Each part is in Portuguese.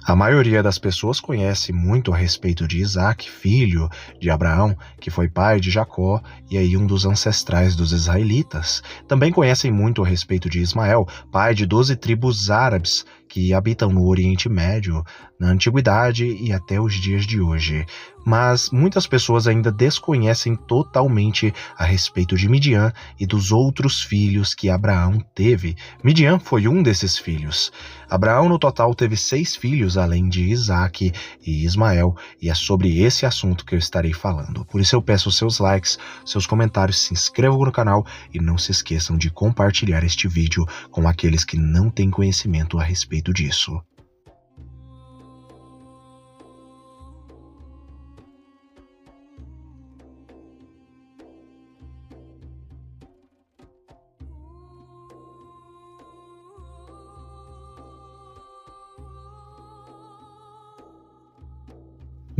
A maioria das pessoas conhece muito a respeito de Isaac, filho de Abraão, que foi pai de Jacó e aí um dos ancestrais dos israelitas. Também conhecem muito a respeito de Ismael, pai de 12 tribos árabes que habitam no Oriente Médio, na Antiguidade e até os dias de hoje. Mas muitas pessoas ainda desconhecem totalmente a respeito de Midian e dos outros filhos que Abraão teve. Midian foi um desses filhos. Abraão, no total, teve 6 filhos, além de Isaac e Ismael, e é sobre esse assunto que eu estarei falando. Por isso eu peço seus likes, seus comentários, se inscrevam no canal e não se esqueçam de compartilhar este vídeo com aqueles que não têm conhecimento a respeito disso.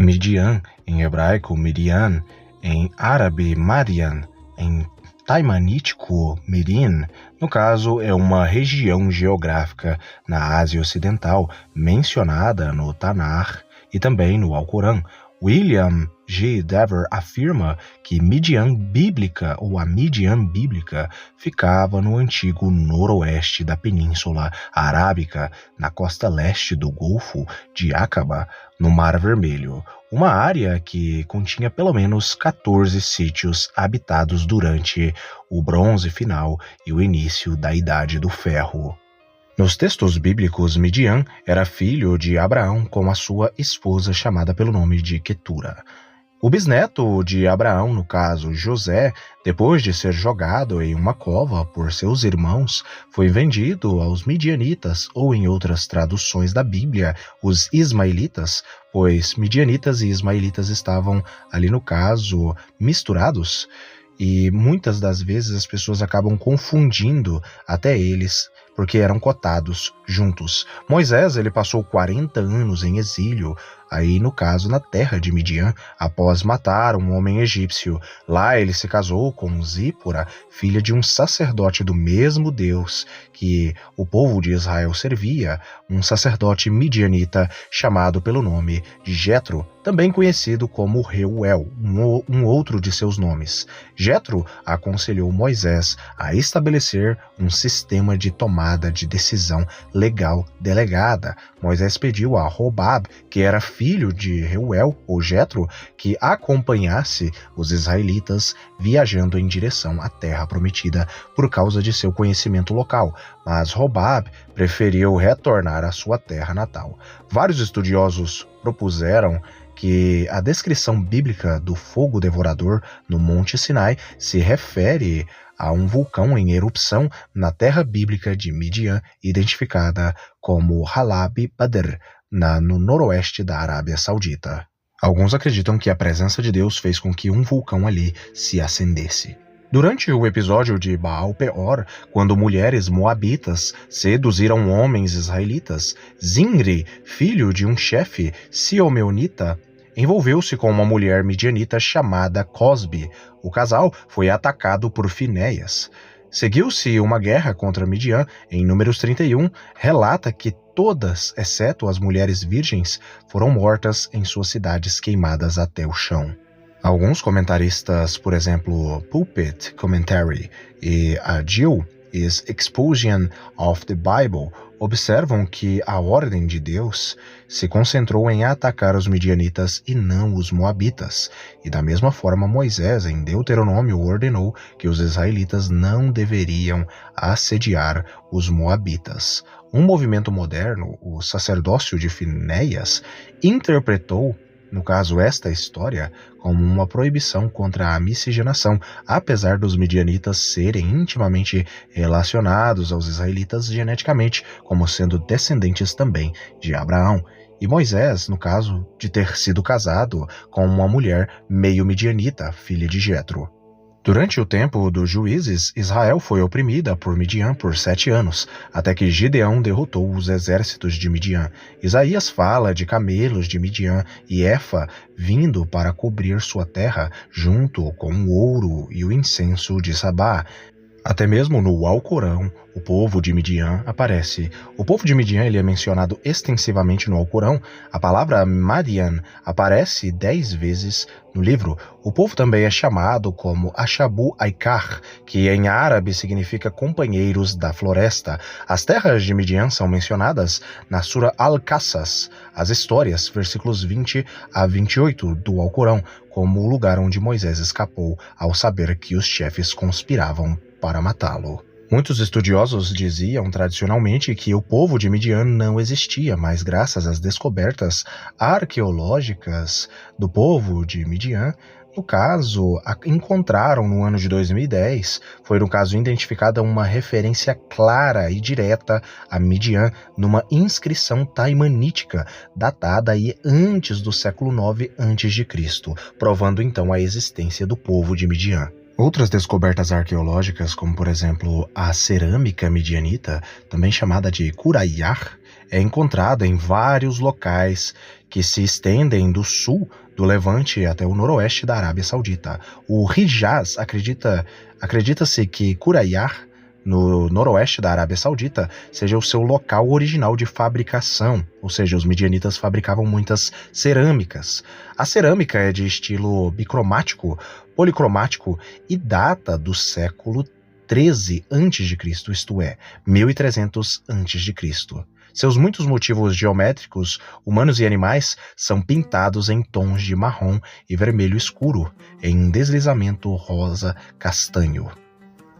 Midian, em hebraico Midian, em árabe Madian, em taimanítico Mirin, no caso é uma região geográfica na Ásia Ocidental mencionada no Tanar e também no Alcorão. William G. Dever afirma que Midian bíblica ou a Midian bíblica ficava no antigo noroeste da Península Arábica, na costa leste do Golfo de Aqaba, no Mar Vermelho, uma área que continha pelo menos 14 sítios habitados durante o Bronze Final e o início da Idade do Ferro. Nos textos bíblicos, Midian era filho de Abraão com a sua esposa chamada pelo nome de Quetura. O bisneto de Abraão, no caso José, depois de ser jogado em uma cova por seus irmãos, foi vendido aos midianitas, ou em outras traduções da Bíblia, os ismaelitas, pois midianitas e ismaelitas estavam ali no caso misturados, e muitas das vezes as pessoas acabam confundindo até eles, porque eram cotados juntos. Moisés, ele passou 40 anos em exílio, aí no caso na terra de Midian, após matar um homem egípcio. Lá ele se casou com Zípora, filha de um sacerdote do mesmo Deus que o povo de Israel servia, um sacerdote midianita chamado pelo nome de Jetro, também conhecido como Reuel, um outro de seus nomes. Jetro aconselhou Moisés a estabelecer um sistema de tomada de decisão legal delegada. Moisés pediu a Hobab, que era filho de Reuel, ou Jetro, que acompanhasse os israelitas viajando em direção à terra prometida por causa de seu conhecimento local, mas Hobab preferiu retornar à sua terra natal. Vários estudiosos propuseram que a descrição bíblica do fogo devorador no Monte Sinai se refere a um vulcão em erupção na terra bíblica de Midian, identificada como Halab Badr, no noroeste da Arábia Saudita. Alguns acreditam que a presença de Deus fez com que um vulcão ali se acendesse. Durante o episódio de Baal Peor, quando mulheres moabitas seduziram homens israelitas, Zimri, filho de um chefe siomeonita, envolveu-se com uma mulher midianita chamada Cosbi. O casal foi atacado por Finéias. Seguiu-se uma guerra contra Midian. Em Números 31, relata que todas, exceto as mulheres virgens, foram mortas em suas cidades queimadas até o chão. Alguns comentaristas, por exemplo, Pulpit Commentary e a Jill is Exposition of the Bible, observam que a ordem de Deus se concentrou em atacar os midianitas e não os moabitas. E da mesma forma, Moisés, em Deuteronômio, ordenou que os israelitas não deveriam assediar os moabitas. Um movimento moderno, o sacerdócio de Finéias, interpretou, no caso esta história, como uma proibição contra a miscigenação, apesar dos midianitas serem intimamente relacionados aos israelitas geneticamente, como sendo descendentes também de Abraão. E Moisés, no caso de ter sido casado com uma mulher meio midianita, filha de Jetro. Durante o tempo dos juízes, Israel foi oprimida por Midian por 7 anos, até que Gideão derrotou os exércitos de Midian. Isaías fala de camelos de Midian e Efa vindo para cobrir sua terra, junto com o ouro e o incenso de Sabá. Até mesmo no Alcorão, o povo de Midian aparece. O povo de Midian ele é mencionado extensivamente no Alcorão. A palavra Madian aparece 10 vezes no livro. O povo também é chamado como Ashabu Aikar, que em árabe significa companheiros da floresta. As terras de Midian são mencionadas na Sura Al-Qassas, as histórias, versículos 20 a 28 do Alcorão, como o lugar onde Moisés escapou ao saber que os chefes conspiravam para matá-lo. Muitos estudiosos diziam tradicionalmente que o povo de Midian não existia, mas graças às descobertas arqueológicas do povo de Midian, no caso, encontraram no ano de 2010, foi no caso identificada uma referência clara e direta a Midian numa inscrição taimanítica, datada aí antes do século IX a.C., provando então a existência do povo de Midian. Outras descobertas arqueológicas, como por exemplo a cerâmica midianita, também chamada de Quraysh, é encontrada em vários locais que se estendem do sul do Levante até o noroeste da Arábia Saudita. O Hijaz acredita-se que Quraysh, no noroeste da Arábia Saudita, seja o seu local original de fabricação, ou seja, os midianitas fabricavam muitas cerâmicas. A cerâmica é de estilo bicromático, policromático e data do século XIII a.C., isto é, 1300 a.C. Seus muitos motivos geométricos, humanos e animais, são pintados em tons de marrom e vermelho escuro, em deslizamento rosa castanho.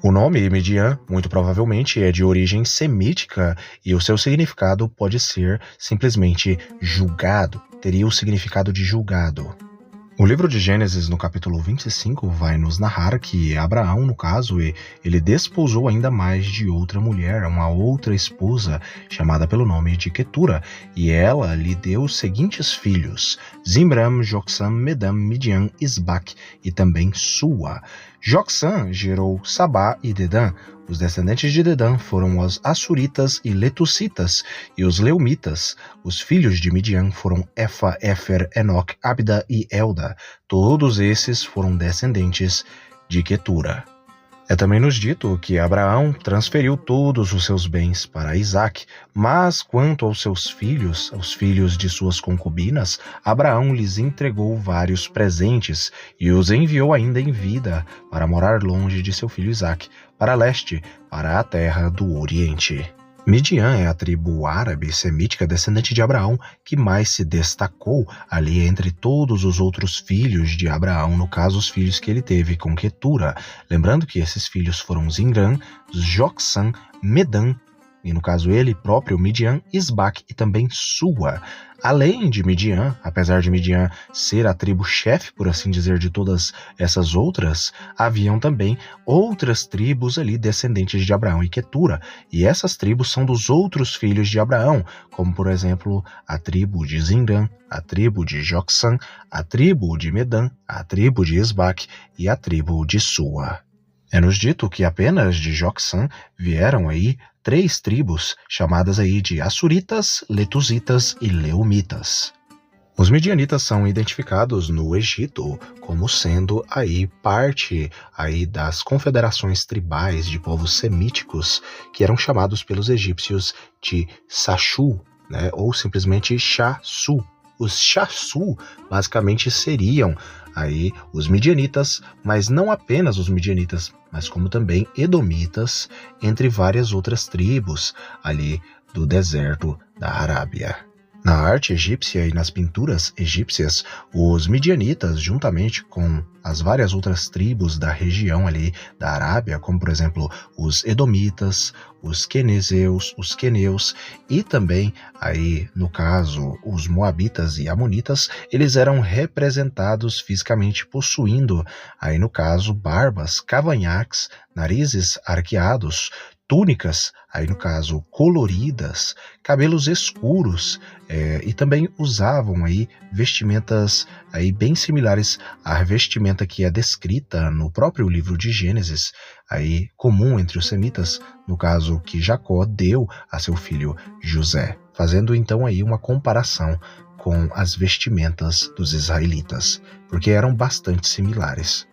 O nome Midian, muito provavelmente, é de origem semítica e o seu significado pode ser simplesmente julgado, teria o significado de julgado. O livro de Gênesis, no capítulo 25, vai nos narrar que Abraão, no caso, ele desposou ainda mais de outra mulher, uma outra esposa, chamada pelo nome de Quetura, e ela lhe deu os seguintes filhos: Zimram, Joksam, Medam, Midian, Isbac e também Sua. Joksam gerou Sabá e Dedã. Os descendentes de Dedã foram os Assuritas e Letucitas, e os Leumitas. Os filhos de Midian foram Efa, Éfer, Enoque, Abda e Elda. Todos esses foram descendentes de Quetura. É também nos dito que Abraão transferiu todos os seus bens para Isaac, mas quanto aos seus filhos, aos filhos de suas concubinas, Abraão lhes entregou vários presentes e os enviou ainda em vida para morar longe de seu filho Isaac, para leste, para a terra do Oriente. Midian é a tribo árabe semítica descendente de Abraão que mais se destacou ali entre todos os outros filhos de Abraão, no caso os filhos que ele teve com Quetura. Lembrando que esses filhos foram Zimram, Joksam, Medam, e no caso ele próprio, Midian, Isbac e também Sua. Além de Midian, apesar de Midian ser a tribo-chefe, por assim dizer, de todas essas outras, haviam também outras tribos ali descendentes de Abraão e Quetura, e essas tribos são dos outros filhos de Abraão, como por exemplo a tribo de Zimram, a tribo de Joksam, a tribo de Medam, a tribo de Isbac e a tribo de Sua. É-nos dito que apenas de Joksam vieram aí 3 tribos, chamadas aí de Assuritas, Letusitas e Leumitas. Os midianitas são identificados no Egito como sendo aí parte aí das confederações tribais de povos semíticos que eram chamados pelos egípcios de Sachu, né, ou simplesmente Chasu. Os Chasu basicamente seriam aí os midianitas, mas não apenas os midianitas, mas como também edomitas, entre várias outras tribos ali do deserto da Arábia. Na arte egípcia e nas pinturas egípcias, os midianitas, juntamente com as várias outras tribos da região ali da Arábia, como por exemplo os edomitas, os quenezeus, os queneus e também aí no caso os moabitas e amonitas, eles eram representados fisicamente possuindo aí no caso barbas, cavanhaques, narizes arqueados, túnicas, aí no caso coloridas, cabelos escuros, e também usavam aí vestimentas aí bem similares à vestimenta que é descrita no próprio livro de Gênesis, aí comum entre os semitas, no caso que Jacó deu a seu filho José, fazendo então aí uma comparação com as vestimentas dos israelitas, porque eram bastante similares.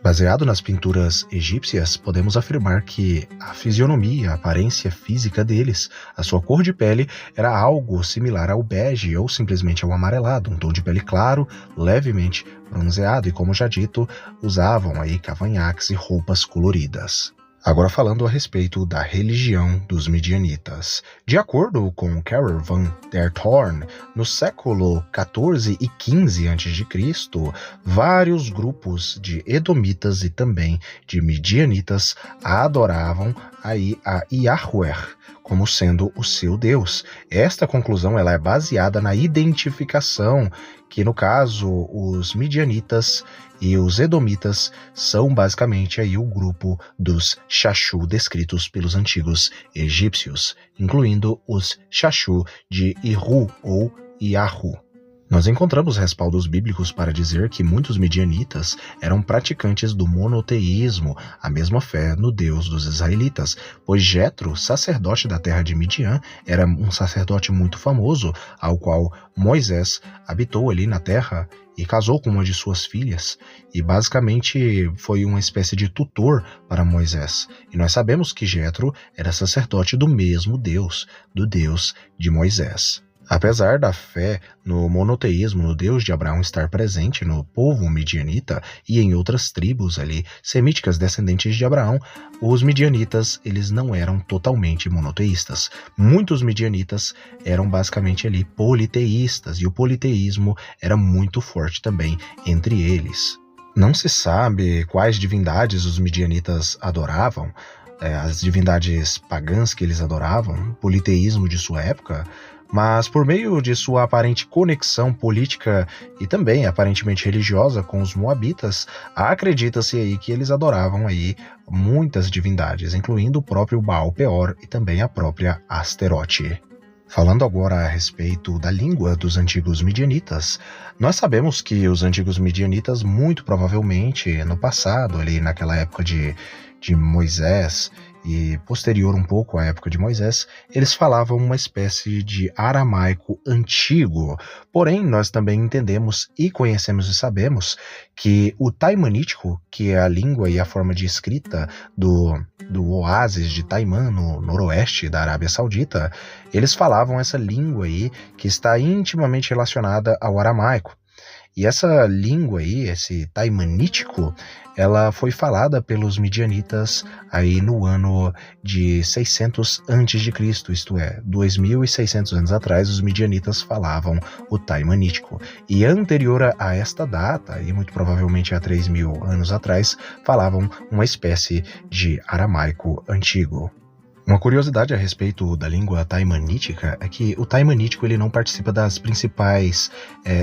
Baseado nas pinturas egípcias, podemos afirmar que a fisionomia, a aparência física deles, a sua cor de pele era algo similar ao bege ou simplesmente ao amarelado, um tom de pele claro, levemente bronzeado e, como já dito, usavam aí cavanhaques e roupas coloridas. Agora falando a respeito da religião dos midianitas. De acordo com Karel van der Thorn, no século XIV e XV a.C., vários grupos de edomitas e também de midianitas adoravam aí a Yahweh como sendo o seu Deus. Esta conclusão ela é baseada na identificação que, no caso, os midianitas e os edomitas são basicamente aí o grupo dos Shashu descritos pelos antigos egípcios, incluindo os Shashu de Iru ou Yahu. Nós encontramos respaldos bíblicos para dizer que muitos midianitas eram praticantes do monoteísmo, a mesma fé no Deus dos israelitas, pois Jetro, sacerdote da terra de Midian, era um sacerdote muito famoso, ao qual Moisés habitou ali na terra e casou com uma de suas filhas, e basicamente foi uma espécie de tutor para Moisés. E nós sabemos que Jetro era sacerdote do mesmo Deus, do Deus de Moisés. Apesar da fé no monoteísmo, no Deus de Abraão estar presente no povo midianita e em outras tribos ali semíticas descendentes de Abraão, os midianitas eles não eram totalmente monoteístas. Muitos midianitas eram basicamente ali politeístas e o politeísmo era muito forte também entre eles. Não se sabe quais divindades os midianitas adoravam, as divindades pagãs que eles adoravam, o politeísmo de sua época, mas por meio de sua aparente conexão política e também aparentemente religiosa com os moabitas, acredita-se aí que eles adoravam aí muitas divindades, incluindo o próprio Baal Peor e também a própria Asterote. Falando agora a respeito da língua dos antigos midianitas, nós sabemos que os antigos midianitas, muito provavelmente no passado, ali naquela época de Moisés e posterior um pouco à época de Moisés, eles falavam uma espécie de aramaico antigo. Porém, nós também entendemos e conhecemos e sabemos que o taimanítico, que é a língua e a forma de escrita do oásis de Taimã, no noroeste da Arábia Saudita, eles falavam essa língua aí que está intimamente relacionada ao aramaico. E essa língua aí, esse taimanítico, ela foi falada pelos midianitas aí no ano de 600 a.C., isto é, 2.600 anos atrás, os midianitas falavam o taimanítico. E anterior a esta data, e muito provavelmente há 3.000 anos atrás, falavam uma espécie de aramaico antigo. Uma curiosidade a respeito da língua taimanítica é que o taimanítico ele não participa das principais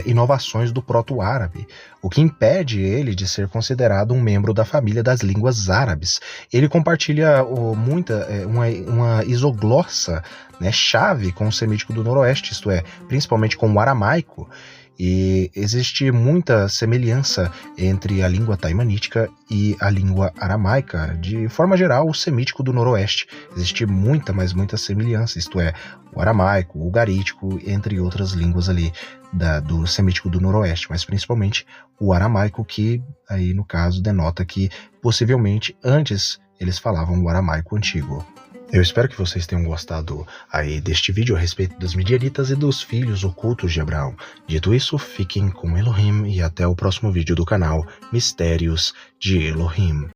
inovações do proto-árabe, o que impede ele de ser considerado um membro da família das línguas árabes. Ele compartilha uma isoglossa, né, chave com o semítico do noroeste, isto é, principalmente com o aramaico. E existe muita semelhança entre a língua taimanítica e a língua aramaica. De forma geral, o semítico do noroeste. Existe muita, mas muita semelhança, isto é, o aramaico, o ugarítico, entre outras línguas ali do semítico do noroeste, mas principalmente o aramaico, que aí no caso denota que possivelmente antes eles falavam o aramaico antigo. Eu espero que vocês tenham gostado aí deste vídeo a respeito dos midianitas e dos filhos ocultos de Abraão. Dito isso, fiquem com Elohim e até o próximo vídeo do canal Mistérios de Elohim.